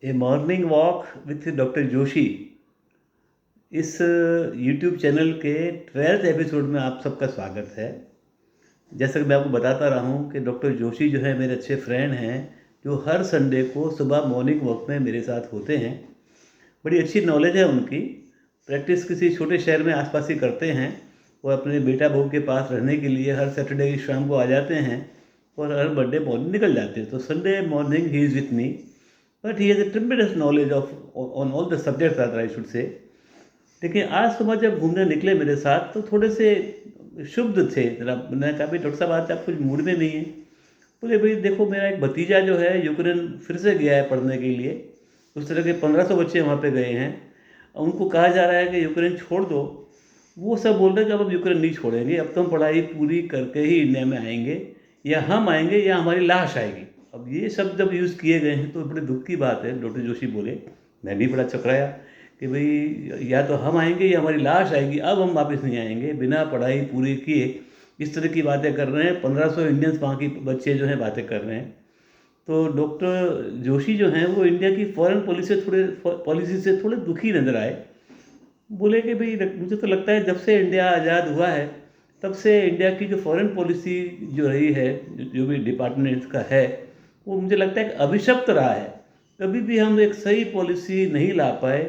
A morning walk with doctor Joshi इस YouTube channel के 12th episode में आप सबका स्वागत है। जैसा कि मैं आपको बताता रहा हूँ कि डॉक्टर जोशी जो है मेरे अच्छे फ्रेंड हैं, जो हर संडे को सुबह मॉर्निंग वॉक में मेरे साथ होते हैं। बड़ी अच्छी नॉलेज है उनकी। प्रैक्टिस किसी छोटे शहर में आसपास ही करते हैं। वो अपने बेटा बहू के पास रहने के लिए हर सैटरडे की शाम को आ जाते हैं और हर बर्थडे मॉर्निंग निकल जाते हैं। तो Sunday morning he is with me, but he has a tremendous knowledge of on all the subjects rather I should say। देखिए आज सुबह जब घूमने निकले मेरे साथ तो थोड़े से शुभ थे जरा। मैंने कहा भाई डॉक्टर साहब आज आप कुछ मूड में नहीं है। बोले भाई देखो मेरा एक भतीजा जो है यूक्रेन फिर से गया है पढ़ने के लिए। उस तरह के 1500 बच्चे वहाँ पे गए हैं। उनको कहा जा रहा है कि यूक्रेन छोड़ दो। वो सब बोल रहे हैं कि अब हम यूक्रेन नहीं छोड़ेंगे, अब तो हम पढ़ाई पूरी करके ही इंडिया में आएंगे, या हम आएंगे या हमारी लाश आएगी। अब ये शब्द जब यूज़ किए गए हैं तो बड़े दुख की बात है। डॉक्टर जोशी बोले, मैं भी बड़ा चकराया कि भाई या तो हम आएंगे या हमारी लाश आएगी, अब हम वापस नहीं आएंगे बिना पढ़ाई पूरी किए। इस तरह की बातें कर रहे हैं। 1500 इंडियंस वहाँ की बच्चे जो हैं बातें कर रहे हैं। तो डॉक्टर जोशी जो हैं वो इंडिया की फॉरेन पॉलिसी से थोड़े दुखी नज़र आए। बोले कि भाई मुझे तो लगता है जब से इंडिया आज़ाद हुआ है तब से इंडिया की जो फॉरेन पॉलिसी जो रही है, जो भी डिपार्टमेंट का है, वो मुझे लगता है कि अभिशप्त रहा है। कभी भी हम एक सही पॉलिसी नहीं ला पाए।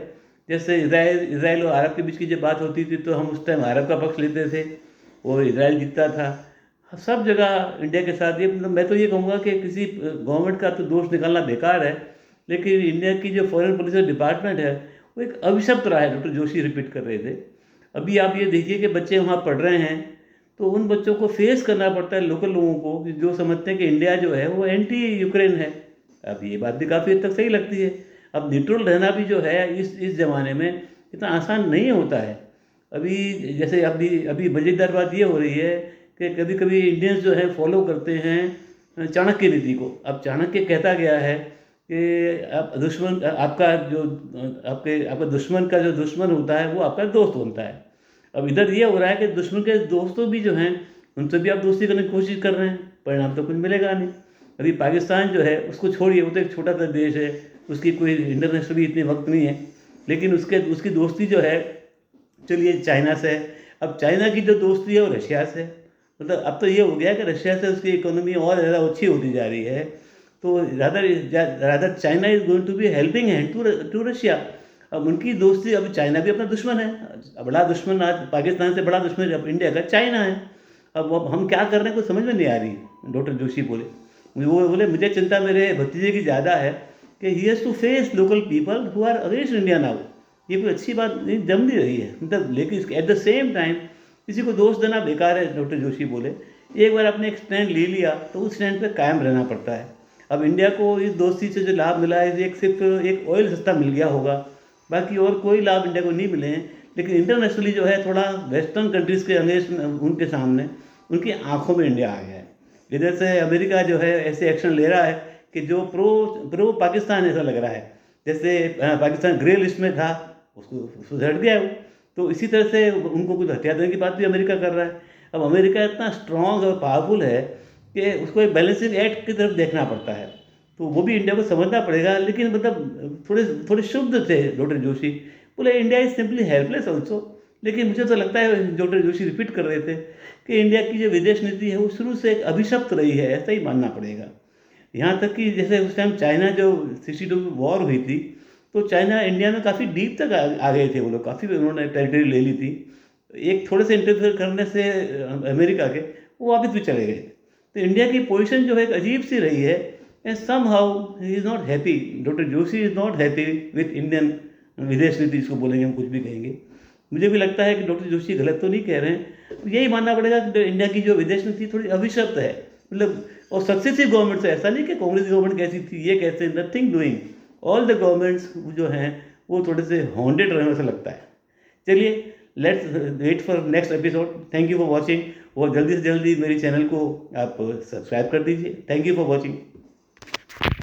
जैसे इसराइल और अरब के बीच की जब बात होती थी तो हम उस टाइम अरब का पक्ष लेते थे और इसराइल जीतता था। सब जगह इंडिया के साथ ये मतलब मैं तो ये कहूँगा कि किसी गवर्नमेंट का तो दोष निकालना बेकार है, लेकिन इंडिया की जो फॉरेन पॉलिसी डिपार्टमेंट है वो एक अभिशप्त रहा है। डॉक्टर जोशी रिपीट कर रहे थे। अभी आप ये देखिए कि बच्चे वहाँ पढ़ रहे हैं तो उन बच्चों को फेस करना पड़ता है लोकल लोगों को, कि जो समझते हैं कि इंडिया जो है वो एंटी यूक्रेन है। अब ये बात भी काफ़ी हद तक सही लगती है। अब न्यूट्रल रहना भी जो है इस ज़माने में इतना आसान नहीं होता है। अभी जैसे अभी अभी मज़ेदार बात ये हो रही है कि कभी कभी इंडियंस जो है फॉलो करते हैं चाणक्य नीति को। अब चाणक्य कहता गया है कि आप दुश्मन आपका जो आपका दुश्मन का जो दुश्मन होता है वो आपका दोस्त बनता है। अब इधर ये हो रहा है कि दुश्मन के दोस्तों भी जो हैं उनसे भी आप दोस्ती करने की कोशिश कर रहे हैं, परिणाम तो कुछ मिलेगा नहीं। अभी पाकिस्तान जो है उसको छोड़िए, वो तो एक छोटा सा देश है, उसकी कोई इंटरनेशनली इतनी वक्त नहीं है, लेकिन उसकी दोस्ती जो है चलिए चाइना से है। अब चाइना की जो दोस्ती है वो रशिया से है। मतलब अब तो ये हो गया कि रशिया से उसकी इकोनॉमी और ज़्यादा अच्छी होती जा रही है। तो rather China is going to be helping hand to Russia. अब उनकी दोस्ती, अब चाइना भी अपना दुश्मन है। बड़ा दुश्मन आज पाकिस्तान से बड़ा दुश्मन अब इंडिया का चाइना है। अब हम क्या कर रहे हैं कुछ समझ में नहीं आ रही। डॉक्टर जोशी बोले, वो बोले मुझे चिंता मेरे भतीजे की ज़्यादा है कि he has to face local people who are against India now. ये कोई अच्छी बात नहीं जम नहीं रही है। मतलब लेकिन एट द सेम टाइम किसी को दोष देना बेकार है। डॉक्टर जोशी बोले एक बार आपने एक स्टैंड ले लिया तो उस स्टैंड पर कायम रहना पड़ता है। अब इंडिया को इस दोस्ती से जो लाभ मिला है एक सिर्फ एक ऑयल सस्ता मिल गया होगा, बाकी और कोई लाभ इंडिया को नहीं मिले हैं। लेकिन इंटरनेशनली जो है थोड़ा वेस्टर्न कंट्रीज़ के अगेंस्ट उनके सामने उनकी आंखों में इंडिया आ गया है। इधर से अमेरिका जो है ऐसे एक्शन ले रहा है कि जो प्रो प्रो पाकिस्तान ऐसा लग रहा है। जैसे पाकिस्तान ग्रे लिस्ट में था, उसको हट गया है वो। तो इसी तरह से उनको कुछ हथियार देने की बात भी अमेरिका कर रहा है। अब अमेरिका इतना स्ट्रॉन्ग और पावरफुल है कि उसको एक बैलेंसिंग एक्ट की तरफ देखना पड़ता है। तो वो भी इंडिया को समझना पड़ेगा। लेकिन मतलब थोड़े थोड़े शुद्ध थे डॉक्टर जोशी। बोले India is simply helpless also. लेकिन मुझे तो लगता है डॉक्टर जोशी रिपीट कर रहे थे कि इंडिया की जो विदेश नीति है वो शुरू से एक अभिशप्त रही है, ऐसा ही मानना पड़ेगा। यहाँ तक कि जैसे उस टाइम चाइना जो 62 की वॉर हुई थी तो चाइना इंडिया में काफ़ी डीप तक आ गए थे। वो लोग काफ़ी उन्होंने टेरिटरी ले ली थी। एक थोड़े से इंटरफेयर करने से अमेरिका के वो वापस भी चले गए। तो इंडिया की पोजीशन जो है एक अजीब सी रही है and somehow he is not happy. Doctor Joshi is not happy with Indian विदेश नीति, इसको बोलेंगे हम कुछ भी कहेंगे। मुझे भी लगता है कि डॉक्टर जोशी गलत तो नहीं कह रहे हैं। तो यही मानना पड़ेगा कि इंडिया की जो विदेश नीति थोड़ी अभिशप्त है। मतलब और सक्सेसिव गवर्नमेंट से, ऐसा नहीं कि कांग्रेस गवर्नमेंट कैसी थी ये कैसे, nothing doing. All the governments जो हैं वो थोड़े से हॉन्टेड रहे ऐसा लगता है। चलिए let's wait for next episode. Thank you for watching. और जल्दी से जल्दी मेरी चैनल को आप सब्सक्राइब कर दीजिए। Thank you for watching.